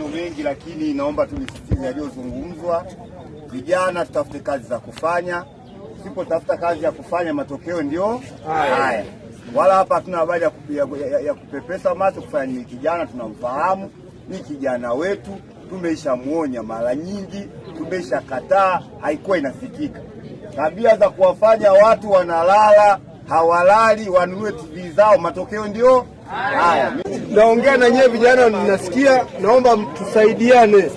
maneno mengi, lakini naomba tu nisisitize yaliyozungumzwa. Vijana tutafute kazi za kufanya. Usipotafuta kazi ya kufanya, matokeo ndio haya. Wala hapa hatuna habari ya kupepesa macho kufanya. Ni kijana tunamfahamu, ni kijana wetu, tumeshamuonya mara nyingi, tumeshakataa, haikuwa inasikika. Tabia za kuwafanya watu wanalala hawalali wanunue TV zao, matokeo ndio haya. Naongea na nyewe vijana, ninasikia, naomba tusaidiane.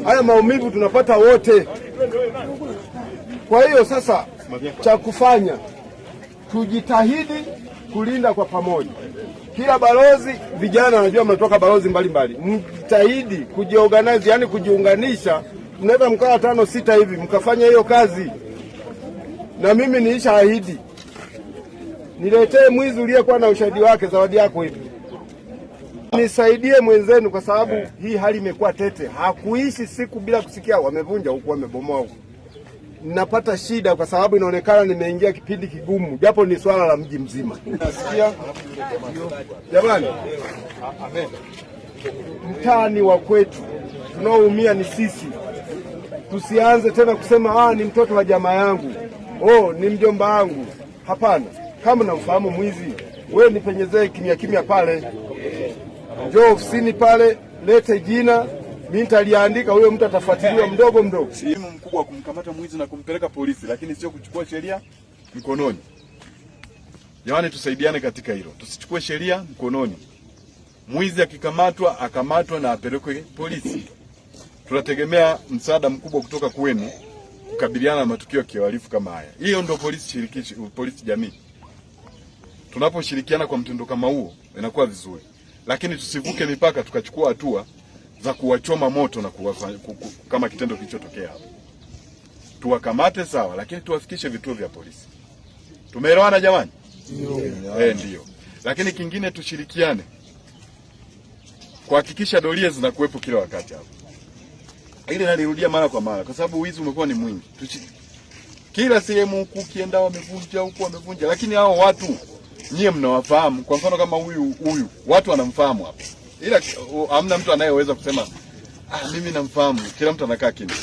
Haya maumivu tunapata wote. Kwa hiyo sasa cha kufanya, tujitahidi kulinda kwa pamoja. Kila balozi, vijana wanajua mnatoka balozi mbalimbali, mjitahidi kujiorganize, yani kujiunganisha. Mnaweza mkawa 5 6 hivi mkafanya hiyo kazi. Na mimi nilishaahidi, niletee mwizi uliyekuwa na ushahidi wake, zawadi yako hivi. Nisaidie mwenzenu, kwa sababu hii hali imekuwa tete. Hakuishi siku bila kusikia wamevunja huku, wamebomoa huku. Ninapata shida kwa sababu inaonekana nimeingia kipindi kigumu, japo ni swala la mji mzima. Nasikia jamani, mtaani wa kwetu tunaoumia ni sisi. Tusianze tena kusema ni mtoto wa jamaa yangu, ni mjomba wangu. Hapana, kama namfahamu mwizi, wewe nipenyezee kimya kimya pale. Njoo ofisini pale, lete jina, mimi nitaliandika, huyo mtu atafuatiliwa mdogo mdogo. Sehemu mkubwa kumkamata mwizi na kumpeleka polisi, lakini sio kuchukua sheria mkononi. Jamani, tusaidiane katika hilo. Tusichukue sheria mkononi. Mwizi akikamatwa, akamatwa na apelekwe polisi. Tunategemea msaada mkubwa kutoka kwenu kukabiliana na matukio ya kihalifu kama haya. Hiyo ndio polisi shirikishi, polisi jamii. Tunaposhirikiana kwa mtindo kama huo inakuwa vizuri. Lakini tusivuke mipaka tukachukua hatua za kuwachoma moto na kama kitendo kilichotokea hapo. Tuwakamate sawa, lakini tuwafikishe vituo vya polisi. Tumeelewana jamani? Ndio. Lakini kingine, tushirikiane kuhakikisha doria zinakuwepo kila wakati hapo. Ili nalirudia mara kwa mara kwa sababu wizi umekuwa ni mwingi. Kila sehemu huku kienda wamevunja, lakini hao watu nyie mnawafahamu. Kwa mfano kama huyu watu wanamfahamu hapa. Ila hamna mtu anayeweza kusema mimi namfahamu. Kila mtu anakaa kimya.